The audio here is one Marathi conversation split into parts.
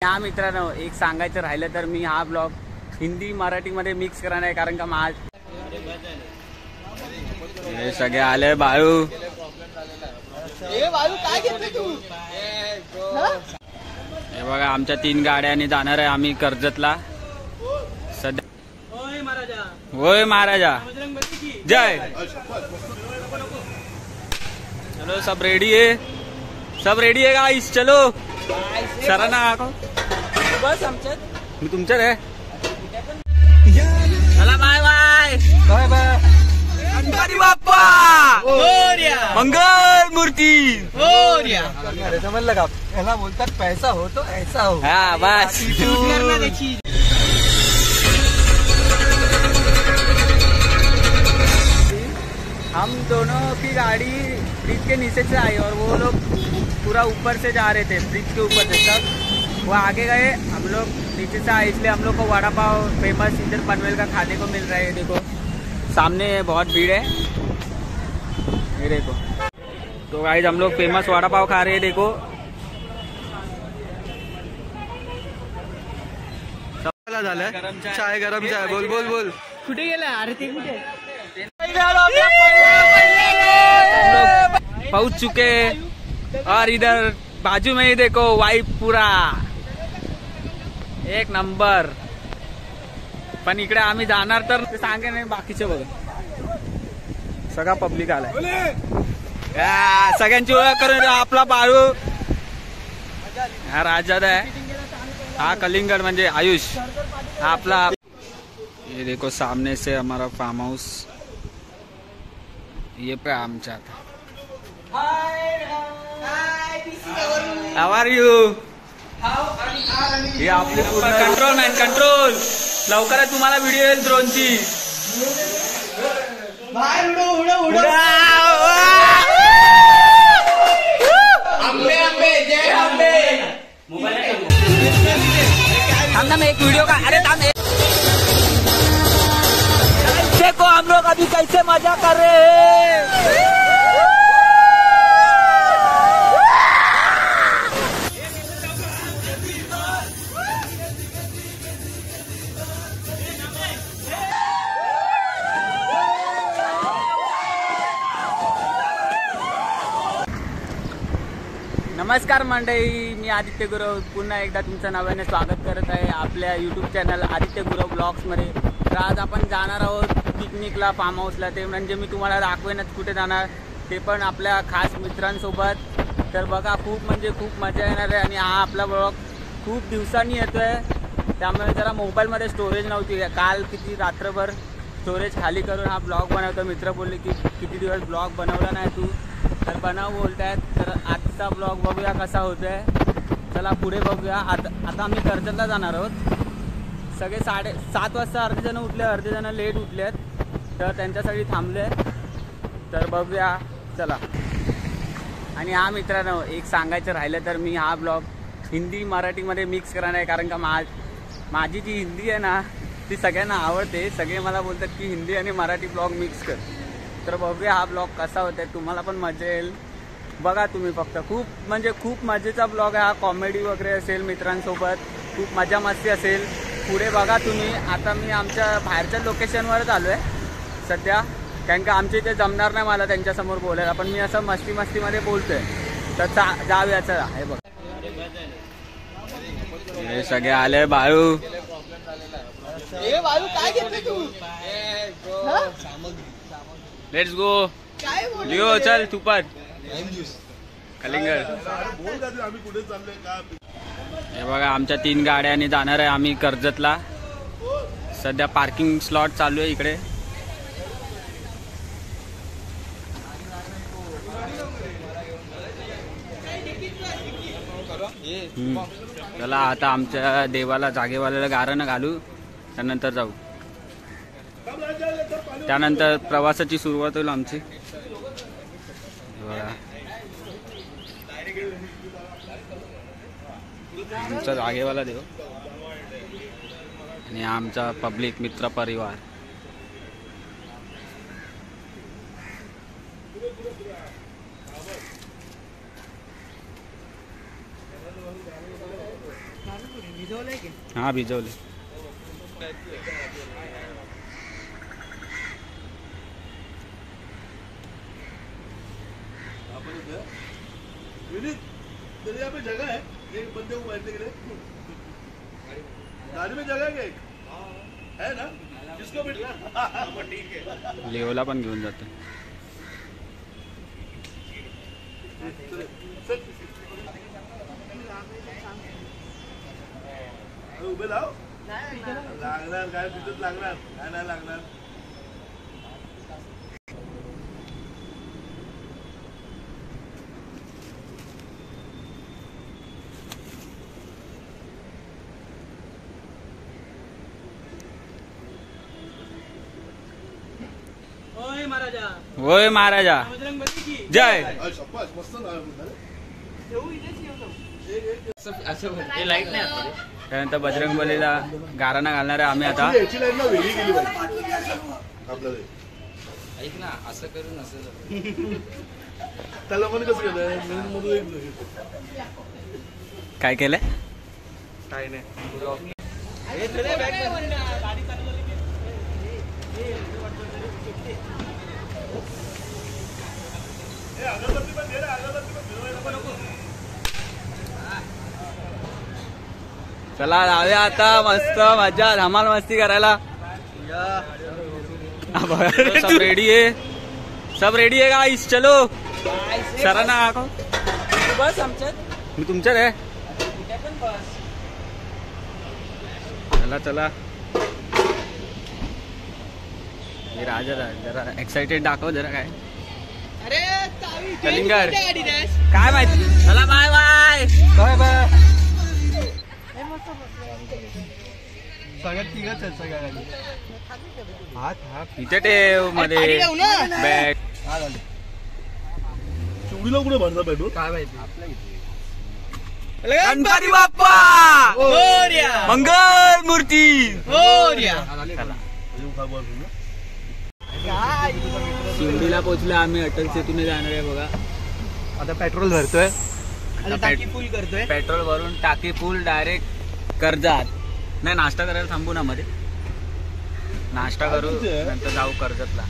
हा मित्रांनो, एक सांगायचं राहिलं तर मी हा ब्लॉग हिंदी मराठीमध्ये मिक्स करणार आहे, कारण का माझ हे सगळे आले बाळू. हे बघा, आमच्या 3 गाड्यांनी जाणार आहे आम्ही कर्जतला सध्या. होय महाराजा जय. चलो सब रेडी है, सब रेडी है गाइस, चलो सरांना बस आमच्यात मी तुमच्यात आहे. चला bye bye bye bye. Ganpati Bappa Mangal Murti. समजलं का, याला बोलतात पैसा हो तो ऐसा हो. हा बस. हम दोनों की गाड़ी ब्रिज के नीचे से आई और वो लोग पूरा ऊपर से जा रहे थे, ब्रिज के ऊपर से. तब वो आगे गए, हम लोग नीचे से आए, इसलिए हम लोग को वड़ा पाव फेमस इधर पनवेल का खाने को मिल रहा है. देखो सामने बहुत भीड़ है, ये देखो. तो गाइस हम लोग फेमस वड़ा पाव खा रहे हैं. देखो झालं चाय, गरम चाय. बोल बोल बोल. कुठे गेला अरे ते कुठे पहुंच चुके. और इधर बाजू में ही देखो वाइब पूरा एक नंबर. पण इकडे आम्ही जाणार तर सांगे नाही, बाकीचे बघा सगळा पब्लिक आलाय. सगळ्यांची ओळख करून आपला बाळू हा राजाद आहे, हा कलिंगड म्हणजे आयुष, हा आपला. ये देखो सामने से हमारा फार्म हाउस, ये पे आमच्यात. हाउ आर यू. हे आपले कंट्रोल मॅन, कंट्रोल. लवकरच तुम्हाला व्हिडिओ येईल ड्रोनची. थाम ना, एक वीडियो का. अरे थाम, देखो हम लोग अभी कैसे मजा कर रहे हैं. नमस्कार मंडळी, मी आदित्य गुरव पुन्हा एकदा तुमचं नव्याने स्वागत करत आहे आपल्या यूट्यूब चॅनल आदित्य गुरव ब्लॉग्समध्ये. तर आज आपण जाणार आहोत पिकनिकला, फार्म हाऊसला. ते म्हणजे मी तुम्हाला दाखवेनच कुठे जाणार, ते पण आपल्या खास मित्रांसोबत. तर बघा, खूप म्हणजे खूप मजा येणार आहे. आणि हा आपला ब्लॉग खूप दिवसांनी येतो आहे, त्यामुळे जरा मोबाईलमध्ये स्टोरेज नव्हती. काल किती रात्रभर स्टोरेज खाली करून हा ब्लॉग बनवतो. मित्र बोलले की किती दिवस ब्लॉग बनवला नाही तू, तर बनव बोलत आहेत. तर आजचा ब्लॉग बघूया कसा होतोय. चला पुढे बघूया. आता आम्ही कर्जतला जाणार आहोत. सगळे 7:30 वाजता अर्धे जण उठले, अर्धे जण लेट उठलेत, तर त्यांच्यासाठी थांबले. तर बघूया, चला. आणि हा मित्रांनो, एक सांगायचं राहिलं तर मी हा ब्लॉग हिंदी मराठीमध्ये मिक्स करणार आहे, कारण का माझी जी हिंदी आहे ना ती सगळ्यांना आवडते. सगळे मला बोलतात की हिंदी आणि मराठी ब्लॉग मिक्स कर. तर बघूया हा ब्लॉग कसा होता, तुम्हाला पण मजा येईल. बघा तुम्ही फक्त. खूप म्हणजे खूप मजेचा ब्लॉग आहे हा. कॉमेडी वगैरे असेल, मित्रांसोबत खूप मजा मस्ती असेल. पुढे बघा तुम्ही. आता मी आमच्या बाहेरच्या लोकेशनवरच आलो आहे सध्या, कारण का आमच्या इथे जमणार नाही मला त्यांच्यासमोर बोलायला, पण मी असं मस्तीमध्ये बोलतोय. तर जाऊया, चला. हे बघ, हे सगळे आले बाळू. काय घेतलं तू. Let's go. लिओ चल तू पण. कलिंगड. हे बघा, आमच्या 3 गाड्यांनी जाणार आहे आम्ही कर्जतला. सध्या पार्किंग स्लॉट चालू आहे इकडे. चला आता आमच्या देवाला, जागेवाल्याला गारणं घालू, त्यानंतर जाऊ. त्यानंतर प्रवासाची सुरुवात होईल आमची. आमचा जागेवाला देव आणि आमचा पब्लिक मित्र परिवार. हा भिजवले. यहाँ पे जगह है, एक बंदे को बैठने के लिए गाड़ी में जगह है ना, जिसको बैठना ठीक है. लेवला पण घेऊन जाते. उभे लाव लागणार काय तिथं लागणार काय नाही लागणार. होय महाराजा जय. मस्त त्यानंतर बजरंगबलीला गाराणा घालणार आहे आम्ही आता. याची लाईन ना वेगळी गेली पाहिजे आपल्याला. ऐक ना, असं करून असं त्याला पण कसं केलं काय केलंय. काय नाही. चला जाऊया आता मस्त मजा धमाल मस्ती करायला. सब रेडी है, सब रेडी है गाइस. चलो सरांना दाखव. बस आमच्यात मी तुमच्यात आहे. चला चला. हे राजा जरा एक्साइटेड दाखव जरा. काय कलिंगर काय माहिती. चला बाय बाय बाय बाय. सगळ्यात तिघच आहेत सगळ्या गाडी. हात हात इथे ठेव मध्ये बॅग. चिवडीला कुठे भरता पेट्रोल काय माहिती. गणपती बाप्पा मंगल मूर्ती. शिवडीला पोहोचलो आम्ही. अटल सेतूने जाणार आहे बघा. आता पेट्रोल भरतोय. फुल करतोय. पेट्रोल भरून टाकी फुल डायरेक्ट कर्जत. नाही नाश्ता करायला थांबू ना मध्ये. नाश्ता करू नंतर जाऊ कर्जतला.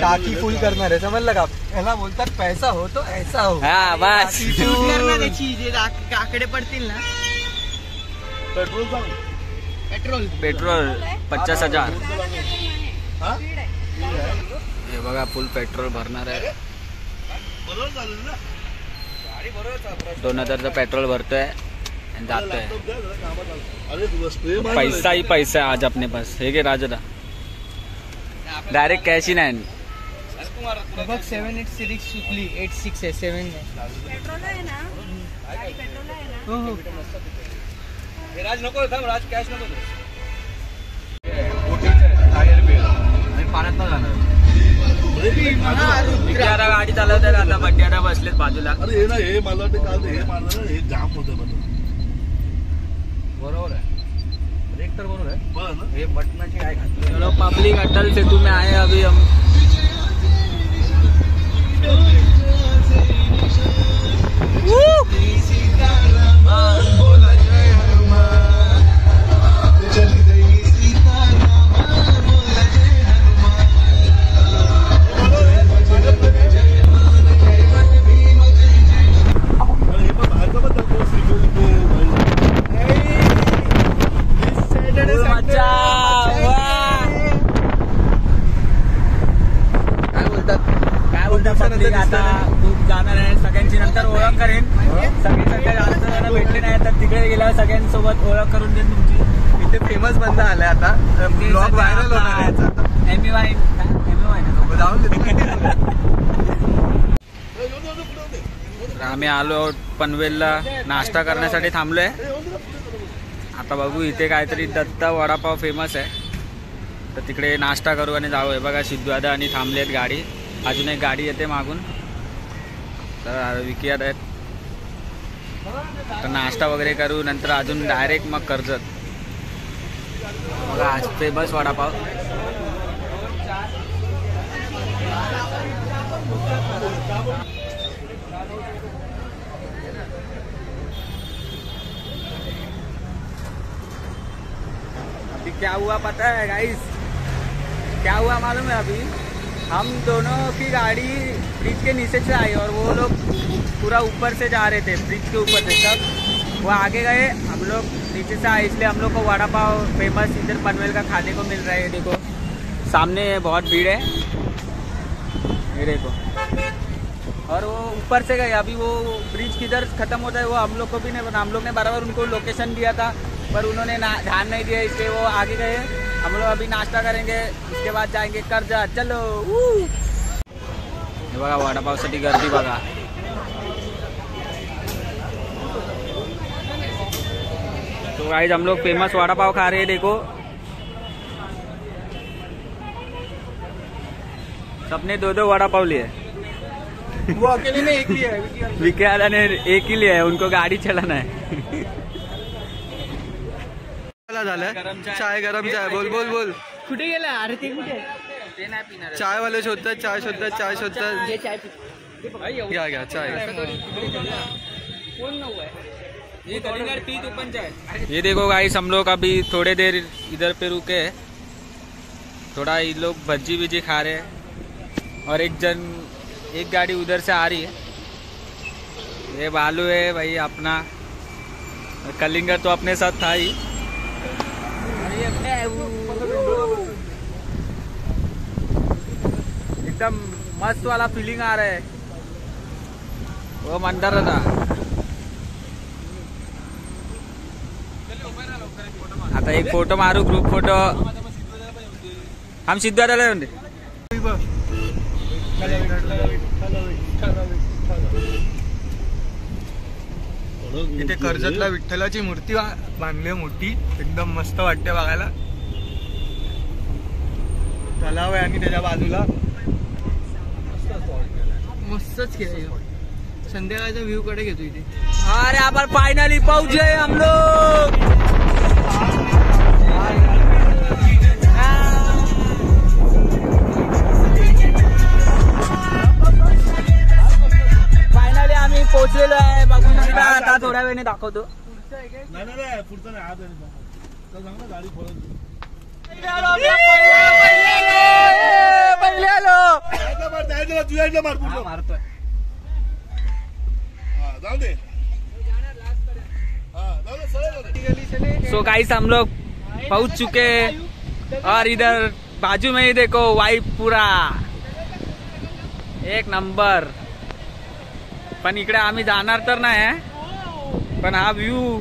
टाकी फुल करणार आहे समजलं का. याला बोलतात पैसा हो तो ऐसा हो. हा बस. आकडे पडतील ना. पेट्रोल सांग. पेट्रोल 50,000. हे बघा फुल पेट्रोल भरणार आहे. 2,000चं पेट्रोल भरतोय आणि जातोय. पैसा ही पैसा है आज अपने पास. हे घे राजा डायरेक्ट कॅश ही नाही. बघ 786 सुकली 86 आहे 7 नाही. पेट्रोल आहे ना गाडी पेट्रोल आहे ना. हो हो. राज नको थांब. राज कॅश नको. टायर बिल आणि पाण्यात न जाणार. विचारा गाडी चालवतात आता. बड्ड्याला बसलेत बाजूला. अरे हे ना हे मला वाटतं काल हे मारलं हे जाम होतं मला. बरोबर आहे. एक तर बरोबर आहे. बरं ना. हे बटनाची काय घातलं. चलो पब्लिक अटल सेतु में आए अभी हम. अरे हे पण बाहेरचं पण दाखव. मजा. काय बोलतात. काय बोलता पब्लिक आता खूप जाणार आहे. सगळ्यांची नंतर ओळख करेन. सगळे जास्त जण भेटले नाही तर तिकडे गेल्यावर सगळ्यांसोबत ओळख करून देईन तुमची. इथे फेमस बंदा आलाय आता. ब्लॉग व्हायरल होणार आहे याचा आता. एमी वाईन ना. जाऊन दे. तर आम्ही आलो आहोत पनवेलला. नाश्ता करण्यासाठी थांबलोय. आता बघू इथे काहीतरी दत्ता वडापाव फेमस आहे तर तिकडे नाश्ता करू आणि जाऊ. हे बघा सिद्धूदादा आणि थांबलेत गाडी. अजून एक गाडी येते मागून. तर विकियात आहेत. तर नाश्ता वगैरे करू नंतर अजून डायरेक्ट मग कर्जत. बघा आज फेमस वडापाव. क्या हुआ पता है गाइस? क्या हुआ मालूम है? अभी हम दोनों की गाड़ी ब्रिज के नीचे से आई और वो लोग पूरा ऊपर से जा रहे थे, ब्रिज के ऊपर से। सब वो आगे गए, हम लोग नीचे से आए, इसलिए हम लोग को वड़ा पाव फेमस इधर पनवेल का खाने को मिल रहा है। देखो सामने बहुत भीड़ है, ये देखो। और वो ऊपर से गए, अभी वो ब्रिज किधर खत्म होता है वो हम लोग को भी नहीं पता। हम लोग ने बराबर उनको लोकेशन दिया था पर उन्होंने ध्यान नहीं दिया, इसलिए वो आगे गए। हम लोग अभी नाश्ता करेंगे, उसके बाद जाएंगे कर्जा। चलो हे बघा वडापावसाठी गर्दी बघा। तो गाइस हम लोग फेमस वड़ा पाव खा रहे हैं। देखो सबने 2-2 वड़ा पाव लिए। वो अकेले ने एक लिया है। विके वाला ने एक ही लिया है, उनको गाडी चलाना है। झालं चाय गरम चाय बोल बोल बोल कुठे गेला? अरे ते कुठे? ते नाही पिणार चाय वाले शोधतात चाय शोधतात चाय शोधतात हे चाय घ्या घ्या चाय ये देखो गाइस हम लोग अभी थोड़े देर इधर पे रुके, थोड़ा ये लोग भज्जी विजी खा रहे हैं और एक गाड़ी उधर से आ रही है। ये बालू है भाई अपना, कलिंगर तो अपने साथ था ही। एकदम मस्त वाला फीलिंग आ रहा है। वो मंदिर था। आता एक फोटो मारू, ग्रुप फोटो। हम सिद्धवाड्याला येऊन दे। इथे कर्जतला विठ्ठलाची मूर्ती बांधली मोठी, एकदम मस्त वाटते बघायला। तलाव आहे आणि त्याच्या बाजूला मस्तच केलं. संध्याकाळचा व्ह्यू कडे घेतो इथे. अरे आपण फायनली पहुंचे हम लोग। फायनली आम्ही पोहोचलेलो आहे. बघू शकता, आता थोड्या वेळाने दाखवतो. नाही पुढचं नाही, आज सांग ना गाडी फोडत पहिले आलो. तुझ्या मार पुढं मारतोय. जाऊ दे. सो गाइस हम लोग पहुंच चुके और इधर बाजू में ही देखो वाइब पूरा एक नंबर. पण इकडे आम्ही जाणार तर नाही, पण हा व्ह्यू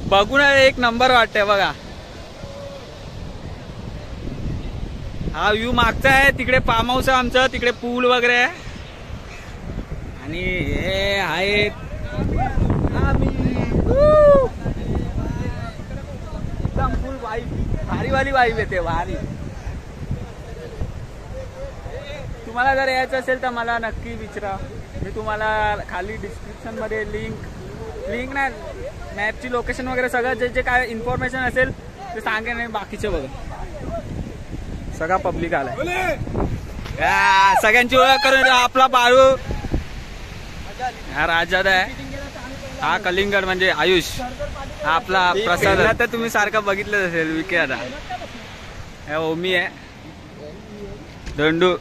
बघून एक नंबर वाटतंय बघा. हा व्ह्यू मागचा आहे, तिकडे फार्म हाऊस आहे आमचं, तिकडे पूल वगैरे आहे आणि हे आहेत एकदम फुल वाईब, भारीवाली वाईब येते भारी. तुम्हाला जर यायचं असेल तर मला नक्की विचारा. मी तुम्हाला खाली डिस्क्रिप्शन मध्ये लिंक नाही, मॅपची लोकेशन वगैरे सगळं जे जे काय इन्फॉर्मेशन असेल ते सांगेन. नाही बाकीचे बघा सगळा पब्लिक आलाय. सगळ्यांची ओळख करून आपला बाळू हा राजाद आहे, हा कलिंगड म्हणजे आयुष, हा आपला प्रसाद. तर तुम्ही सारखं बघितलं असेल विके. आता ओमी आहे, धंडू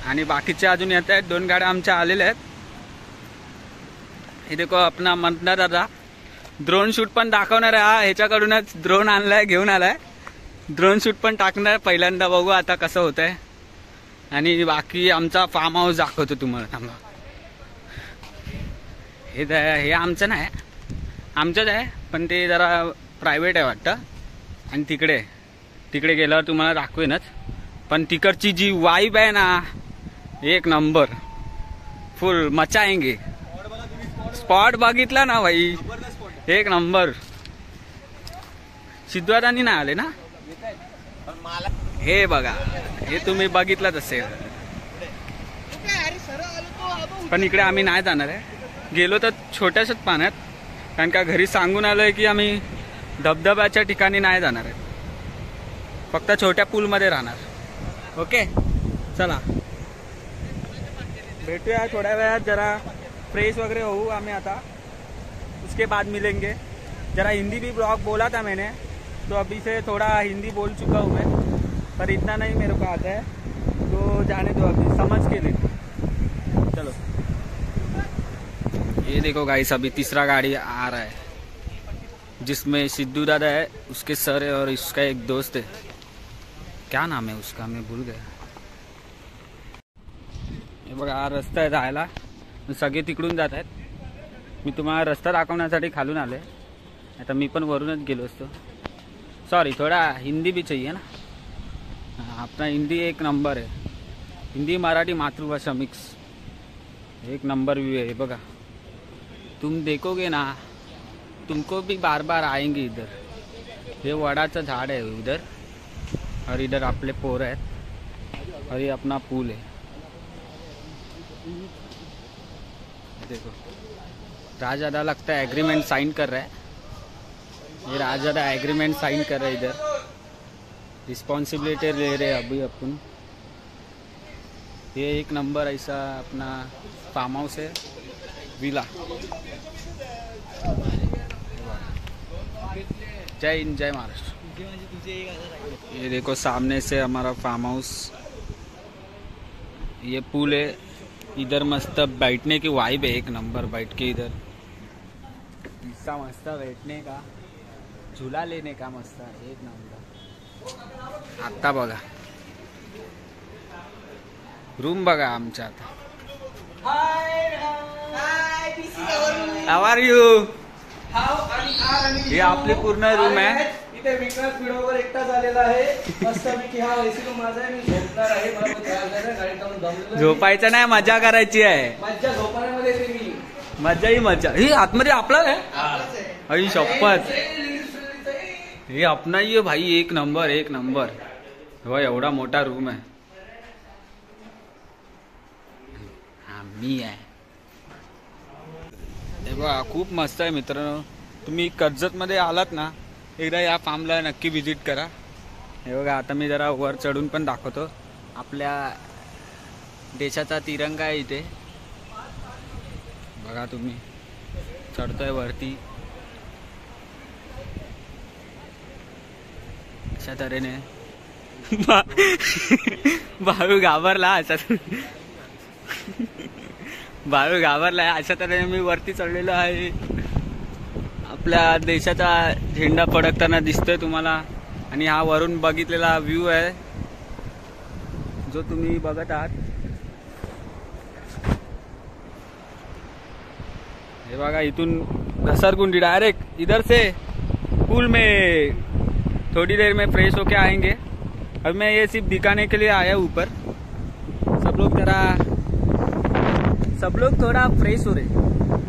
आणि बाकीचे अजून येत आहेत. 2 गाड्या आमच्या आलेल्या आहेत. हे देखो अपना मंथना दादा ड्रोन शूट पण दाखवणार आहे. हा ह्याच्याकडूनच ड्रोन आणलाय, घेऊन आलाय. ड्रोन शूट पण टाकणार पहिल्यांदा, बघू आता कसं होत आहे. आणि बाकी आमचा फार्म हाऊस दाखवतो तुम्हाला. थांबा, हे आमचं नाही, आमचंच आहे पण ते जरा प्रायव्हेट आहे वाटतं. आणि तिकडे गेल्यावर तुम्हाला दाखवेनच. पण तिकडची जी वाईब आहे ना एक नंबर, फुल मचाएंगे. स्पॉट बघितला ना भाई एक नंबर. सिद्धवादानी नाही आले ना. हे बघा, हे तुम्ही बघितलंच असेल. पण इकडे आम्ही नाही जाणार आहे. गेलो तर छोट्याशाच पाण्यात, कारण का घरी सांगून आलोय की आम्ही धबधब्याच्या ठिकाणी नाही जाणार आहे, फक्त छोट्या पूलमध्ये राहणार. ओके चला भेटूया थोड्या वेळात. जरा फ्रेश वगैरह होऊ आम्ही आता, उसके बाद मिलेंगे. जरा हिंदी भी ब्लॉग बोला था मैंने, तो अभी से थोड़ा हिंदी बोल चुका हूँ मैं, पर इतना नहीं मेरे को आता है, तो जाने दो, अभी समझ के देखो। चलो ये देखो गाइस, अभी तीसरा गाड़ी आ रहा है जिसमें सिद्धू दादा है, उसके सर है और इसका एक दोस्त है, क्या नाम है उसका मैं भूल गया। हे बघा हा रस्ता आहे जायला, सगळे तिकडून जात आहेत, मी तुम्हाला रस्ता दाखवण्यासाठी खालून आले, आता मी पण वरूनच गेलो असतो। सॉरी, थोड़ा हिंदी भी चाहिए ना, अपना हिंदी एक नंबर है, हिंदी मराठी मातृभाषा मिक्स एक नंबर व्यू है। बघा तुम देखोगे ना, तुमको भी बार बार आएंगे इधर। ये वडाचं झाड है उधर, और इधर आपले पोर आहेत, और ये अपना पुल है। देखो राजदादा लगता है एग्रीमेंट साइन कर रहा है, ये राजदादा एग्रीमेंट साइन कर रहे हैं, इधर रिस्पॉन्सिबिलिटी ले रहे हैं अभी अपन। ये एक नंबर ऐसा अपना फार्म हाउस है, विला। जय हिंद, जय महाराष्ट्र। ये देखो सामने से हमारा फार्म हाउस, ये पुल है, इधर मस्त बैठने की वाइब है, एक नंबर बैठ के इधर ऐसा मस्त बैठने का, झूला लेने का मस्त एक नंबर। आता बघा रूम बघा आमच्या आता। हाउ आर यू? हे आपली पूर्ण रूम आहे। इथे विकास व्हिडिओवर एकटाच आलेला आहे, मस्तपैकी हा एसी रूम माझा आहे, मी झोपणार आहे, मला पण त्रास झाला, गाडीत जाऊन दमलेलो आहे। झोपायचं नाही, मजा करायची आहे, मज्जा झोपण्यामध्ये येते मी, मजा ही मजा। हे आतमध्ये आपला आहे, अई शपथ, हे अपना ही है भाई, एक नंबर एक नंबर। हो एवढा मोठा रूम आहे, हा मी आहे। हे बघा खूप मस्त आहे मित्रांनो, तुम्ही कर्जतमध्ये आलात ना, एकदा या फार्मला नक्की विजिट करा। हे बघा आता मी जरा वर चढून पण दाखवतो, आपल्या देशाचा तिरंगा आहे इथे, बघा तुम्ही चढतोय वरती अशा तऱ्हेने। बाळू घाबरला, अशा बाळू घाबरला, अशा तऱ्हेने मी वरती चढलेलो आहे। आपल्या देशाचा झेंडा फडकताना दिसतोय तुम्हाला, आणि हा वरून बघितलेला व्ह्यू आहे जो तुम्ही बघत आहात। हे बघा इथून घसरगुंडी डायरेक्ट इधर से पुल में, थोड़ी देर में फ्रेश होके आएंगे। अब मैं ये सिर्फ दिखाने के लिए आया ऊपर, सब लोग थोड़ा फ्रेश हो रहे,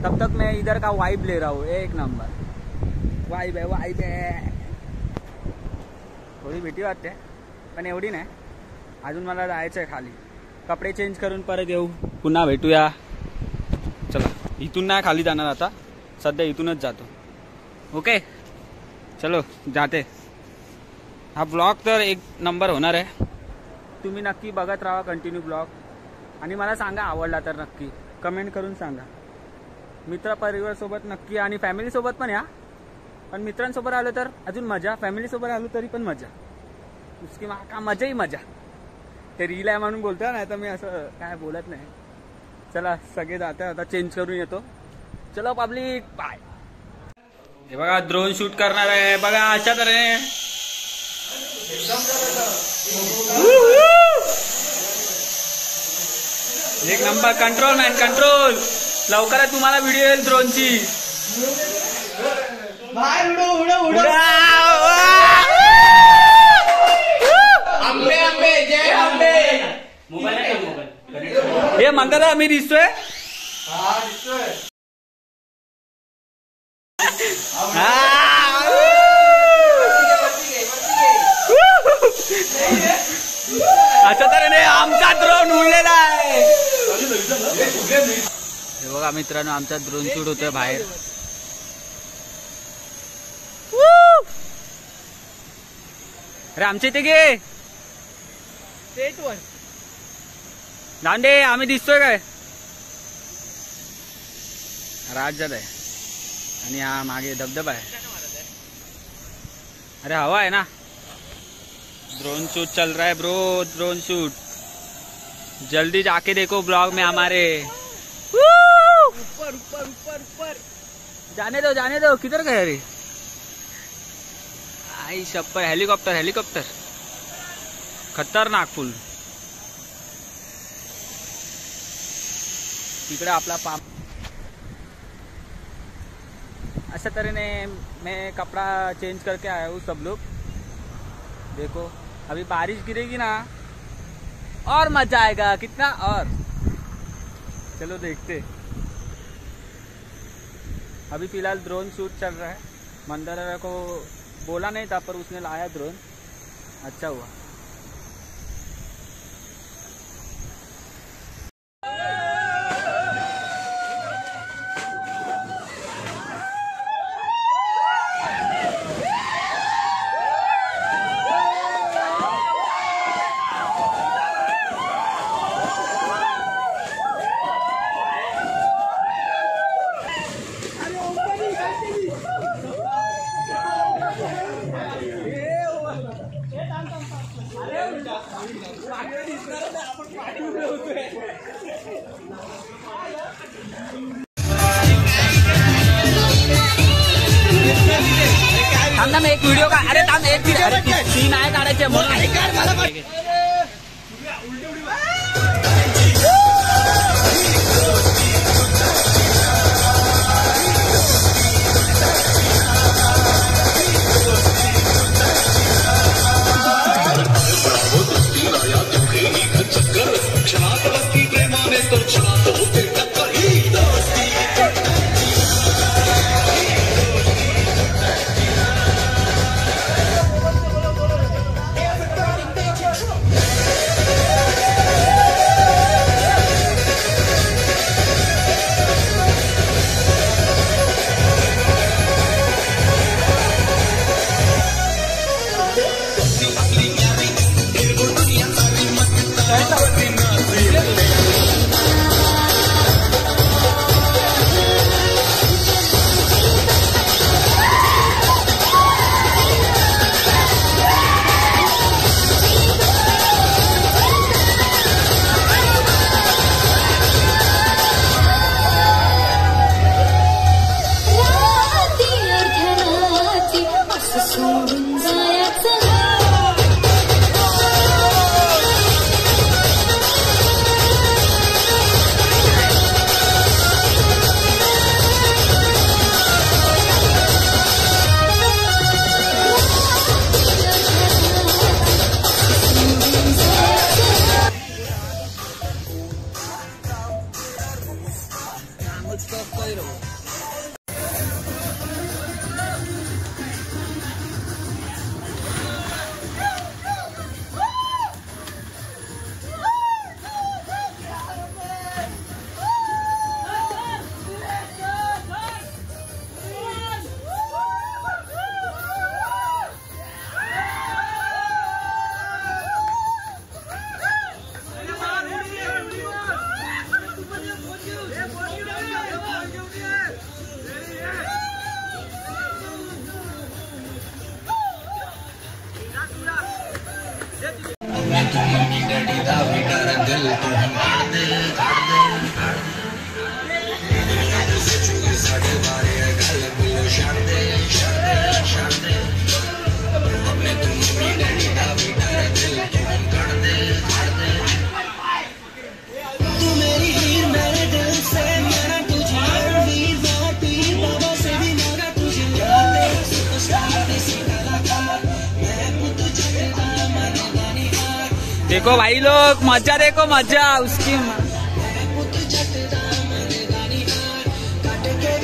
तब तक मैं इधर का वाइब ले रहा हूँ, एक नंबर वाइब है। थोडी भीती वाटते पण एवढी नाही, अजून मला जायचं आहे खाली, कपडे चेंज करून परत येऊ, पुन्हा भेटूया। चला इथून नाही खाली जाणार आता, सध्या इथूनच जातो। ओके चलो जाते। हा ब्लॉग तर एक नंबर होणार आहे, तुम्ही नक्की बघत राहा कंटिन्यू ब्लॉग, आणि मला सांगा आवडला तर नक्की कमेंट करून सांगा। मित्र परिवारासोबत नक्की, आणि फॅमिलीसोबत पण या, पण मित्रांसोबत आलो तर अजून मजा, फॅमिलीसोबत आलो तरी पण मजा, उसकी का मजा ही मजा। ते रील आहे म्हणून बोलतोय, नाही तर मी असं काय बोलत नाही। चला सगळे जाते, आता चेंज करून येतो। चलो पब्लिक बाय। हे बघा ड्रोन शूट करणार आहे, बघा अशा तऱ्हेने एक नंबर। कंट्रोल मॅन कंट्रोल, लवकरच तुम्हाला व्हिडिओ येईल ड्रोनची। हे म्हणतात मी दिसतोय, अशा तऱ्हेने आमचा ड्रोन उडलेला आहे। हे बघा मित्रांनो, आमचा ड्रोन शूट होतोय बाहेर। अरे आमच्या इथे घे स्टेटवर दांडे, आम्ही दिसतोय काय? राज्यात आहे, आणि हा मागे धबधबा आहे। अरे हवा है ना। ड्रोन शूट चल रहा है ब्रो, ड्रोन शूट। जल्दी जाके देखो ब्लॉग में हमारे। ऊपर ऊपर ऊपर ऊपर जाने दो। किधर गए रे? आई शप्पर, हेलीकॉप्टर हेलीकॉप्टर, खतरनाक फुल। इकडे आपला पाम। अशा तरीने मैं कपड़ा चेंज करके आया हूँ। सब लोग देखो, अभी बारिश गिरेगी ना और मजा आएगा कितना। और चलो देखते। अभी फिलहाल ड्रोन शूट चल रहा है। मंदारा को बोला नहीं था पर उसने लाया ड्रोन, अच्छा हुआ। थांब एक व्हिडिओ का। अरे थांब एक सीन आहे काढायचे म्हणून। देखो भाई लोग, मजा देखो, मजा उसकी।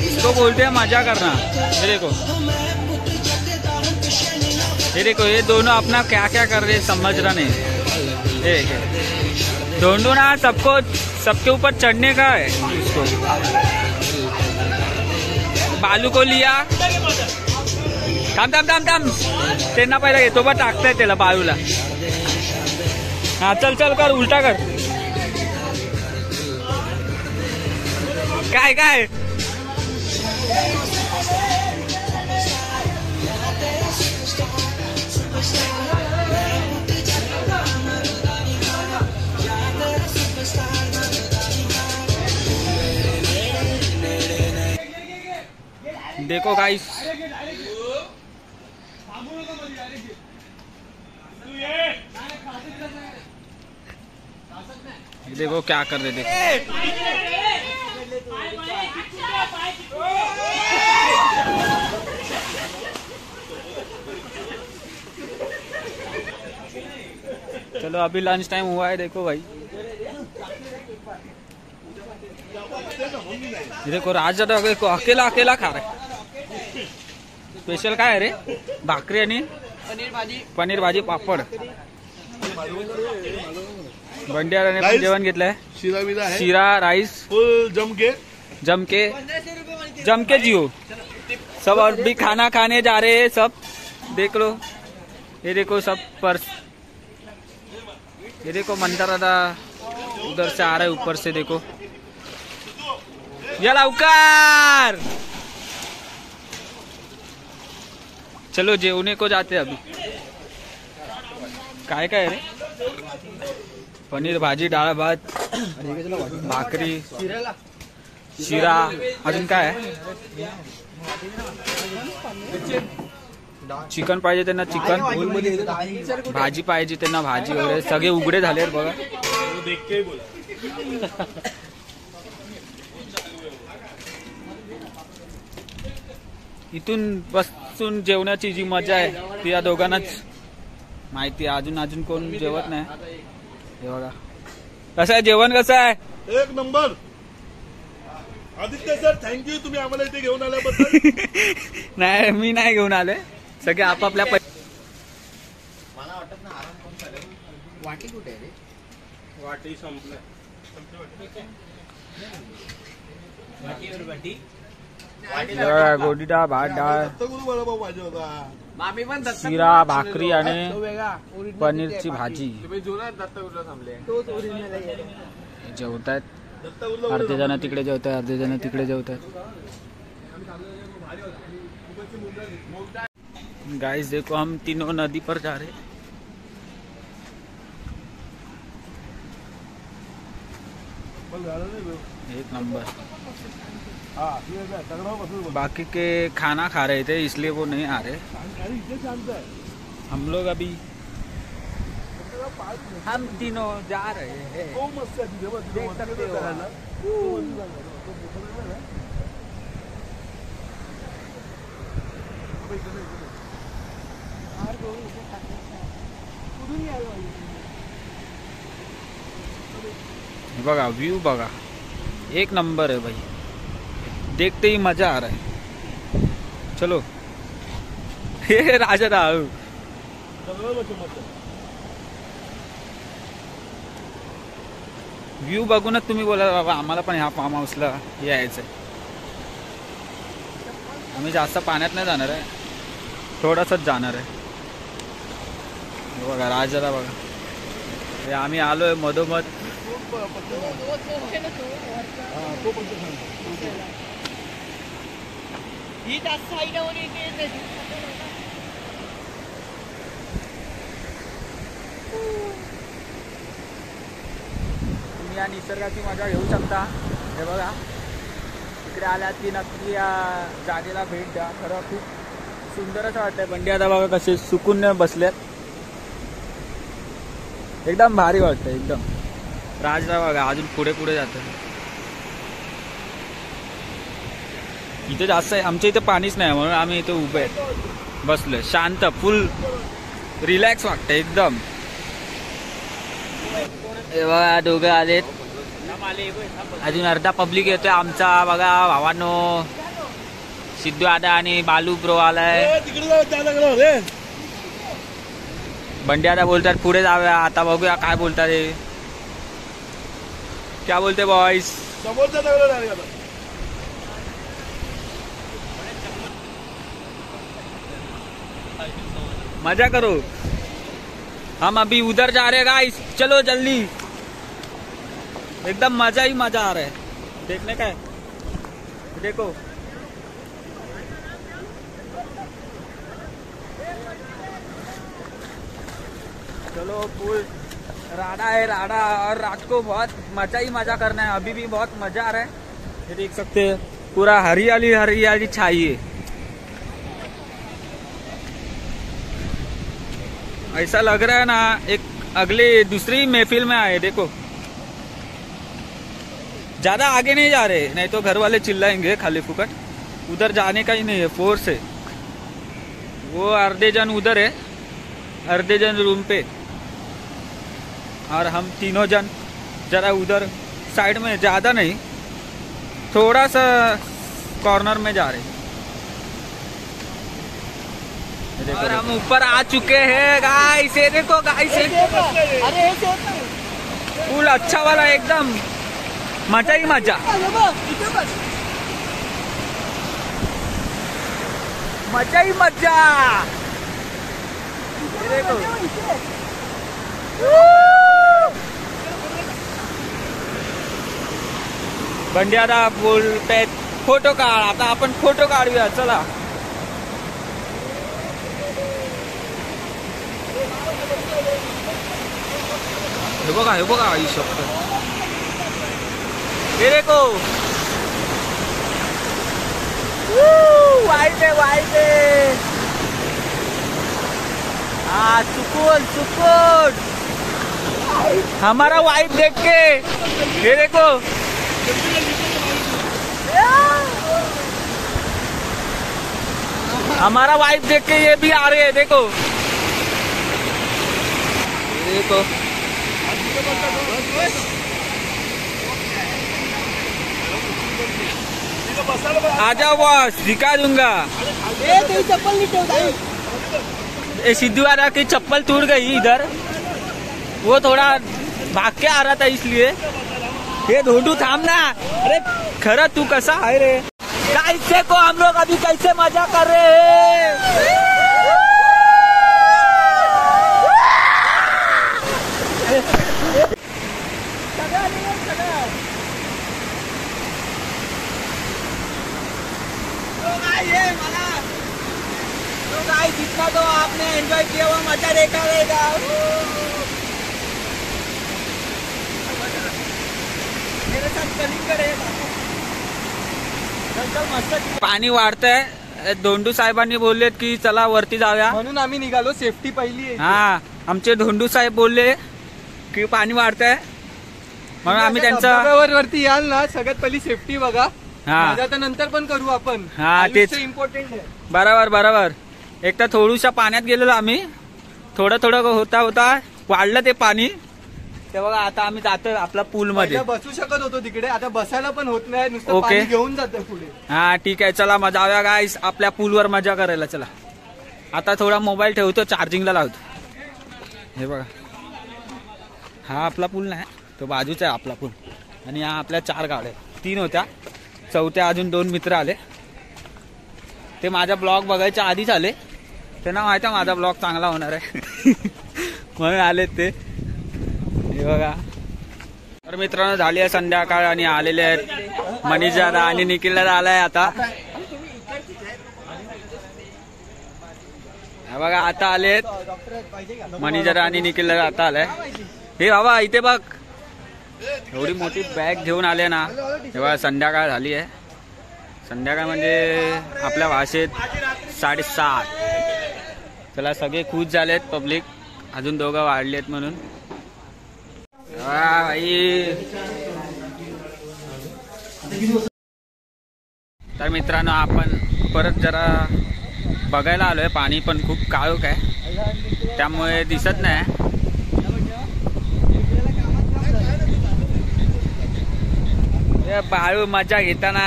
इसको बोलते हैं मजा करना। ये देखो ये दोनों अपना क्या क्या कर रहे हैं समझ रहा नहीं। दोनों ना सबको सबके ऊपर चढ़ने का है। उसको बालू को लिया। थांब थांब थांब थांब, त्यांना पहिला घेतो बा, टाकताय त्याला बाळूला। हाँ चल चल कर, उल्टा कर। काय काय देखो गाइस, देखो क्या कर रहे देखो। चलो अभी लंच टाइम हुआ है, देखो भाई। ये देखो राज दादा देखो अकेला अकेला खा रहा है। स्पेशल काय आहे रे? भाकरी आणि पनीर भाजी पापड। बंड्याराने पण जेवण घेतलंय, शिरा विरा है, शिरा राइस फुल जम के जियो। सब और भी खाना खाने जा रहे हैं सब, देख लो। ये देखो सब पर्स, ये देखो मंदार दादा उधर से आ रहा है, ऊपर से देखो। या लवकर चलो जेवणे को जाते अभी। काय काय रे? पनीर भाजी, डाळ भात, भाकरी, शिरा, अजून काय आहे? चिकन पाहिजे त्यांना चिकन, भाजी पाहिजे त्यांना भाजी वगैरे सगळे उघडे झाले बघा। इथून बसून जेवण्याची जी मजा आहे ती या दोघांनाच माहिती आहे, अजून कोण जेवत नाही। हे बघा कसं आहे जेवण, कसं आहे? एक नंबर। आदित्य सर थँक्यू, तुम्ही आम्हाला इथे घेऊन आल्याबद्दल। नाही मी नाही घेऊन आले, सगळे आपापल्या वाटी कुठे आहे रे? वाटी संपलं। गोडी डाळ, भात डाळ, दत्तगुरु बाळाभाऊ पाहिजे होता। मामी पण शिरा, भाकरी आणि पनीरची भाजी। तोच ओरिजिनल आहे। जेवतायत, अर्धे जण तिकडे जेवतात, अर्धे जण तिकडे जेवतात। गाइस देखो हम तीनों नदी पर जा रहे। एक नंबर। बाकी के खाना खा रहे थे इसलिए वो नहीं आ रहे। हम लोग अभी हम तीनों जा रहे हैं, देख सकते हो। बघा व्यू बघा, एक नंबर है भाई, देखते ही मजा आ रहा है। चलो हे राजा राव व्यू बघूनच तुम्ही बोला बाबा आम्हाला पण ह्या फार्म हाऊसला यायचंय। आम्ही जास्त पाण्यात नाही जाणार आहे, थोडंसंच जाणार आहे। बघा राजाला बघा, हे आम्ही आलोय मधोमध। ही जास्त साईडवर येते। तुम्ही या निसर्गाची मजा घेऊ शकता। हे बघा इकडे आल्यात की नक्की या जागेला भेट द्या, खरं खूप सुंदरच वाटतंय। बंडी आता बघा कसे सुकून बसल्यात, एकदम भारी वाटतंय एकदम। राजला बघा अजून पुढे पुढे जात। इथे जास्त आहे, आमच्या इथे पाणीच नाही म्हणून आम्ही इथे उभे आहेत, बसलोय शांत, फुल रिलॅक्स वाटतंय एकदम। हे बघा दोघं आलेत, अजून अर्धा पब्लिक येतोय आमचा। बघा भावांनो, सिद्धू दादा आणि बालू प्रो आलाय। बंडी दादा बोलतात पुढे जाऊया, आता बघूया काय बोलतात हे। क्या बोलते बॉयज? समोरचा दगड आले आता। मजा करो, हम अभी उधर जा रहे हैं गाइस, चलो जल्दी। एकदम मजा ही मजा आ रहा है देखने का है। देखो चलो फुल राडा है, राडा, और रात को बहुत मजा ही मजा करना है। अभी भी बहुत मजा आ रहा है, ये देख सकते हैं पूरा हरियाली हरियाली छाई है। ऐसा लग रहा है ना एक अगली दूसरी महफिल में आए। देखो ज्यादा आगे नहीं जा रहे, नहीं तो घर वाले चिल्लाएंगे खाली फुकट। उधर जाने का ही नहीं है, फोर्स है। वो आधे जन उधर है, आधे जन रूम पे, और हम तीनों जन जरा उधर साइड में, ज्यादा नहीं, थोड़ा सा कॉर्नर में जा रहे हैं। और हम ऊपर आ चुके हैं गाइस। ये देखो गाइस, अरे फुल अच्छा वाला एकदम मजा ही मजा, मजा ही मजा। ये देखो बंड्यारा बोलते फोटो काढ। आता आपण फोटो काढूया, चला। हे बघा आई शपथ। ये देखो वाइट है। हाँ सुकून हमारा वाइफ देख के। ये देखो हमारा वाइफ देख के ये भी आ रहे हैं। देखो देखो आ जाओ बॉस, दिखा दूंगा। चप्पल नहीं ठेवता। ये सिद्धू वाला की चप्पल टूट गई इधर, वो थोड़ा भाग के आ रहा था इसलिए। ये धोंडू थाम ना। अरे खरा तू कैसा है रे? कैसे को हम लोग अभी कैसे मजा कर रहे हैं। जितना तो आपने एंजॉय किया वो मजा देखा रहेगा। मेरे साथ करेगा। पाणी वाढतंय। धोंडू साहेबांनी बोलले की चला वरती जाऊया, म्हणून आम्ही निघालो, सेफ्टी पहिली आहे। हा, आमचे धोंडू साहेब बोलले की पाणी वाढतंय, म्हणून आम्ही त्यांचा वरती याल ना, सगळ्यात पहिली सेफ्टी बघा। हा, तर नंतर पण करू आपण। हा तेच इम्पॉर्टंट आहे। बरोबर। एक तर थोडूशा पाण्यात गेलेलो आम्ही, थोडं होता वाढलं ते पाणी। ते बघा आता आम्ही जातोय आपला पूल मध्ये। बसू शकत होतो तिकडे, आता बसायला पण होत नाही, नुसतं ओके. पाणी घेऊन जातं पुढे। हा ठीक आहे, चला मजा जाऊया गाईस आपल्या पूलवर मजा करायला। चला आता थोडा मोबाईल ठेवतो, चार्जिंगला लावतो। हे बघा हा आपला पूल नाही, तो बाजूचा आहे आपला पूल। आणि हा आपल्या 4 गाड्या, 3 होत्या, चौथ्या अजून 2 मित्र आले। ते माझा ब्लॉग बघायच्या आधीच आले, त्यांना माहिती आहे माझा ब्लॉग चांगला होणार आहे म्हणून आले ते। हे बघा तर मित्रांनो झाली आहे संध्याकाळ आणि आलेले आहेत मनीष दादा आणि निखिल दादा आलाय आता। हे बघा आता आलेत मनीष दादा आणि निखिल दादा आता आलाय। हे बाबा इथे बघ, एवढी मोठी बॅग घेऊन आले ना। तेव्हा संध्याकाळ झाली आहे, संध्याकाळ म्हणजे आपल्या भाषेत 7:30। चला सगळे खुश झालेत पब्लिक, अजून 2 वाढलेत म्हणून। भाई तर मित्रांनो आपण परत जरा बघायला आलोय। पाणी पण खूप काळोख आहे, त्यामुळे दिसत नाही। बाळू मजा घेताना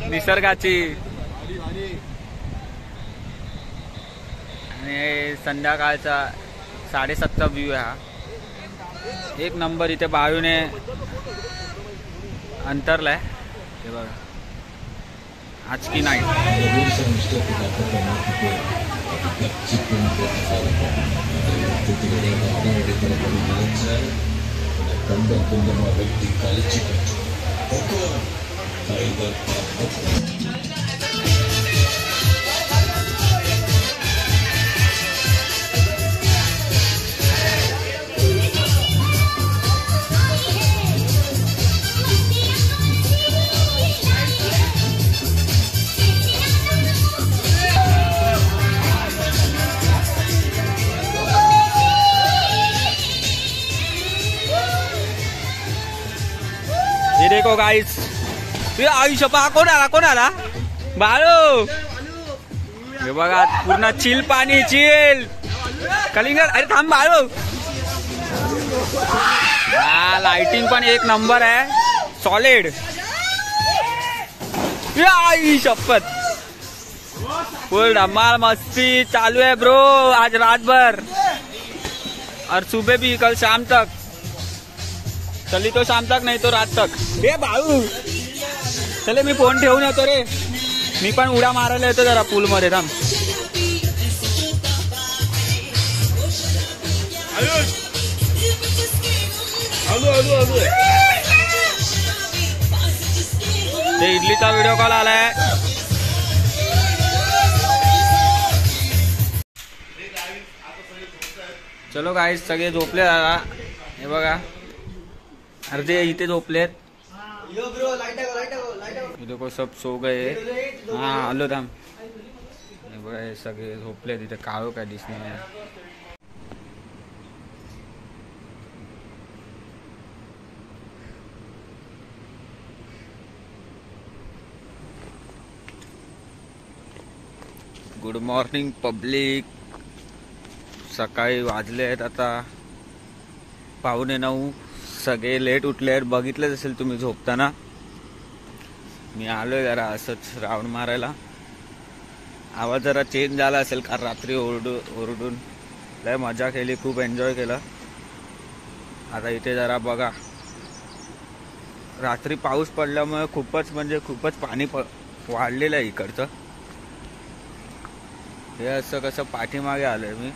निसर्गाची, आणि संध्याकाळचा 7:30चा व्ह्यू आहे हा। एक नंबर इथे बाळूने अंतरलाय। हे बघा आज की नाही। देखो गाईस, आयुष्य पहा कोण आला बाळू. हे बघा पूर्ण चिल पाणी, चिल कलिंगड. अरे थांब बाळू. हा लाइटिंग पण एक नंबर आहे, सॉलिड. आई शपथ, फुल धमाल मस्ती चालू है ब्रो आज रात भर और सुबह भी, कल शाम तक. चली तो शाम तक, नहीं तो रात तक. ए भाऊ चले, मी फोन ठेवून येतो रे. मी पण उड्या मारायला येतो जरा पूल मध्ये. थांब. ते इडलीचा व्हिडिओ कॉल आलाय. चलो गाईस, सगळे झोपले दादा. हे बघा अर्धे इथे झोपलेत. देखो सब सो गए. हा आलो थांब. हे बघा हे सगळे झोपले तिथे. काळो काय दिसत नाही. Good morning public. सकाळी वाजले आहेत आता 8:45. सगळे लेट उठले आहेत. बघितलंच असेल तुम्ही झोपताना. मी आलोय जरा असंच राऊंड मारायला. आवाज जरा चेंज झाला असेल, कारण रात्री ओरडून लय मजा केली, खूप एन्जॉय केलं. आता इथे जरा बघा, रात्री पाऊस पडल्यामुळे खूपच पाणी वाढलेलं आहे इकडचं. हे असं कसं पाठीमागे आलोय मी.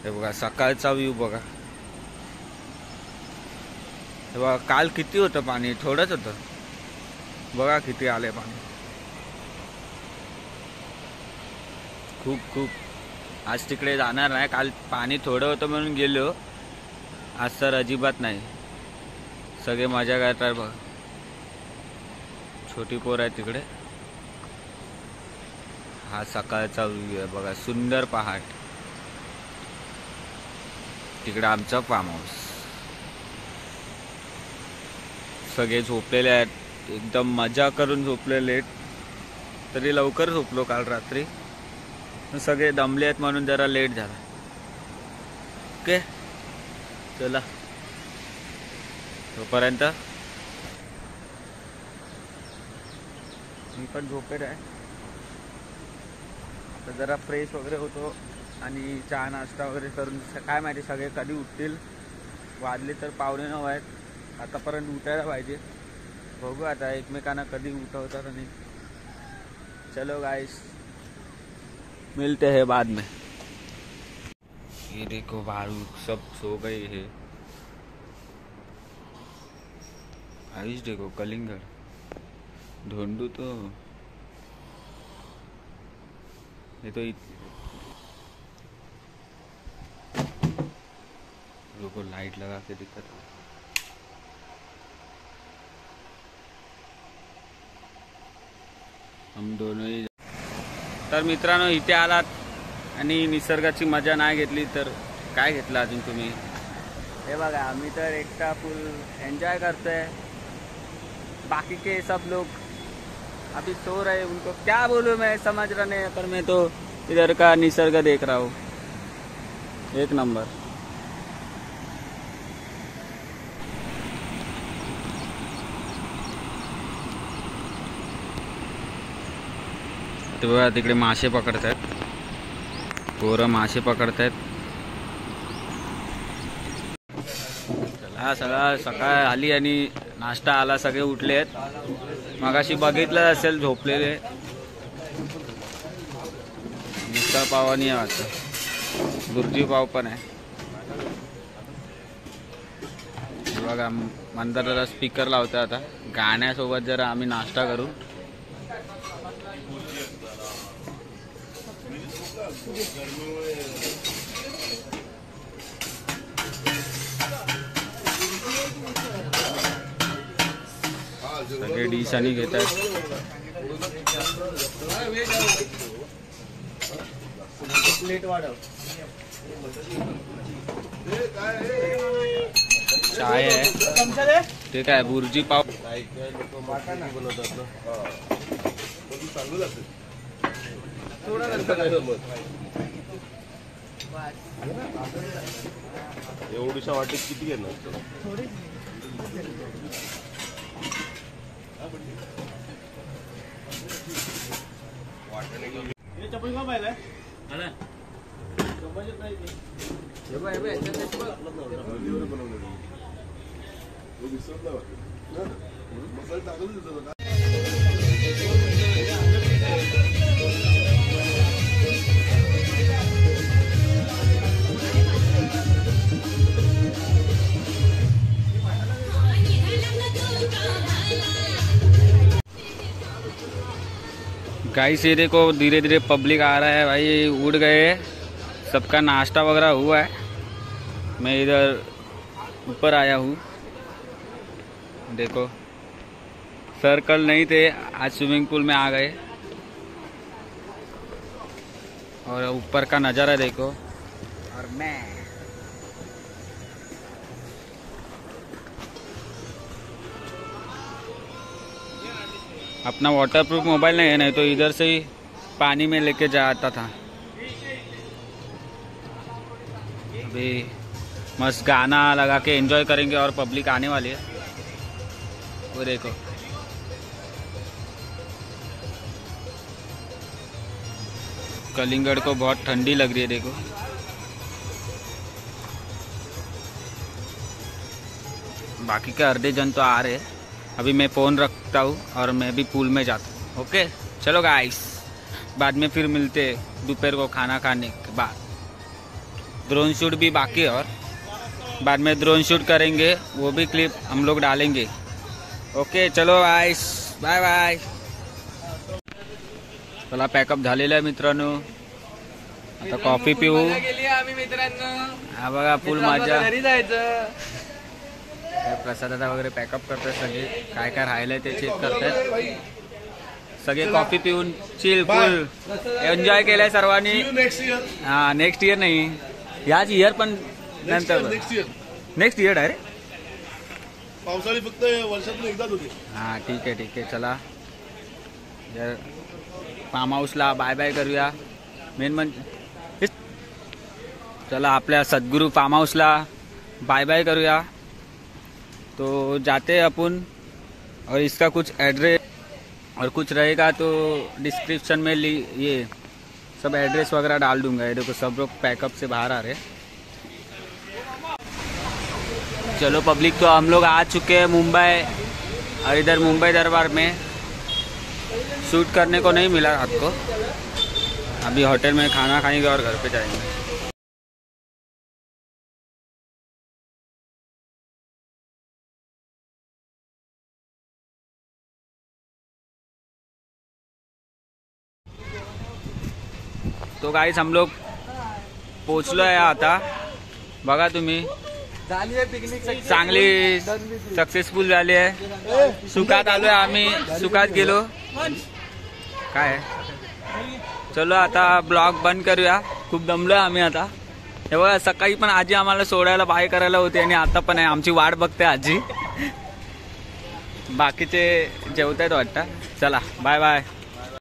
हे बघा सकाळचा व्ह्यू बघा. हे बघा काल किती होतं पाणी, थोडंच होतं. बघा किती आले पाणी. खूप. आज तिकडे जाणार नाही. काल पाणी थोडं होतं म्हणून गेलो. आज तर अजिबात नाही. सगळे मजा करतात बघा. छोटी पोर आहे तिकडे. हा सकाळचा व्ह्यू आहे बघा. सुंदर पहाट. तिकडे आमचं फार्म हाऊस. सगळे झोपलेले आहेत, एकदम मजा करून झोपलेले. तरी लवकर झोपलो काल रात्री. सगळे दमले आहेत म्हणून जरा लेट झाला. ओके चला, तोपर्यंत मी पण झोपेत आहे. आता जरा फ्रेश वगैरे होतो आणि चहा नाश्ता वगैरे करून. काय माहिती सगळे कधी उठतील. वाजले तर 8:45 आहेत. आतापर्यंत उठायला पाहिजे. बघू आता एकमेकांना कधी उठवतात. आणि चलो गाइस, मिलते हैं बाद में. ये देखो भालू सब सो गए हैं. आयुष देखो कलिंगड़. ढोंडू तो ये तो रुको लाइट लगा के दिक्कत. हम दोनों ही. तर मित्रांनो, इथे आलात आणि निसर्गाची मजा नाही घेतली तर काय घेतलं अजून तुम्ही. हे बघा आम्ही तर एकटा फुल एंजॉय करतोय. बाकी के सब लोग अभी सो रहे. उनको क्या बोलूं मैं, समझ रहा नहीं. पर मैं तो इधर का निसर्ग देख रहा हूँ. एक नंबर. बघा तिकडे मासे पकडतात. पोरं मासे पकडतात. चला सगळा सकाळ आली आणि नाश्ता आला. सगळे उठले आहेत. मगाशी बघितलं असेल झोपलेले. मिसळ पावानी आहे वाटतं. बुर्जी पाव पण आहे. बघा मंदार जरा स्पीकर लावतोय आता. गाण्यासोबत जरा आम्ही नाश्ता करू. सगळे डिशानी घेतात. चाय आहे. ते काय बुर्जी पाव. काय काय लोक मटण बनवतात ना. पण ती चांगलं लागते. थोडा एवढीशा वाटेत किती घेणार? चपळी का पाहिजे? मसाला टाकून देतो का? गाइस ये देखो धीरे धीरे पब्लिक आ रहा है भाई, उड़ गए, सबका नाश्ता वगैरह हुआ है। मैं इधर ऊपर आया हूँ, देखो सर कल नहीं थे, आज स्विमिंग पूल में आ गए और ऊपर का नज़ारा देखो। और मैं अपना वाटरप्रूफ मोबाइल नहीं है, नहीं तो इधर से ही पानी में लेके जाता था। अभी मस्त गाना लगा के एंजॉय करेंगे और पब्लिक आने वाली है, वो देखो। कलिंगड़ को बहुत ठंडी लग रही है, देखो। बाकी के आधे जन तो आ रहे हैं। अभी मैं फ़ोन रखता हूँ और मैं भी पूल में जाता हूँ। ओके चलो गाइस, बाद में फिर मिलते दोपहर को खाना खाने के बाद। ड्रोन शूट भी बाकी है और बाद में ड्रोन शूट करेंगे, वो भी क्लिप हम लोग डालेंगे। ओके चलो गाइस, बाय बाय। चला पॅकअप झालेलं आहे मित्रांनो, आता कॉफी पिऊ। गेली आम्ही मित्रांनो, हा बघा फुल मजा। घरी जायचं। प्रसाद दादा वगैरे पॅकअप करतात, सगळे काय काय राहिलंय ते चेक करतात। सगळे कॉफी पिऊन चिल फुल एन्जॉय केलाय सर्वांनी। Next year. हा नेक्स्ट इयर नाही, याच इयर पण नंतर नेक्स्ट इयर डायरेक्ट। पावसाळी फक्त वर्षातून एकदाच होते. हा ठीक आहे चला फार्म हाऊसला बाय बाय करूया। मेन म्हणजे चला आपल्या सद्गुरू फार्म हाऊसला बाय बाय करूया। तो जाते अपन, और इसका कुछ एड्रेस और कुछ रहेगा तो डिस्क्रिप्शन में ये सब एड्रेस वगैरह डाल दूंगा। ये देखो सब लोग पैकअप से बाहर आ रहे। चलो पब्लिक, तो हम लोग आ चुके हैं मुंबई, और इधर मुंबई दरबार में शूट करने को नहीं मिला रात को। अभी होटल में खाना खाएंगे और घर पे जाएंगे। तो गाइस हम लोग पोचलो आहे आता, बघा तुम्ही। झाली आहे पिकनिक चांगली सक्सेसफुल झाली आहे। सुखात आलोय आम्ही, सुखात गेलो। काय चलो आता ब्लॉग बंद करूया, खूप दमलोय आम्ही आता। हे बघा सकाळी पण आजी आम्हाला सोडायला बाय करायला होती, आणि आता पण आहे, आमची वाट बघते आजी। बाकीचे जेवतायत वाटतं। चला बाय बाय।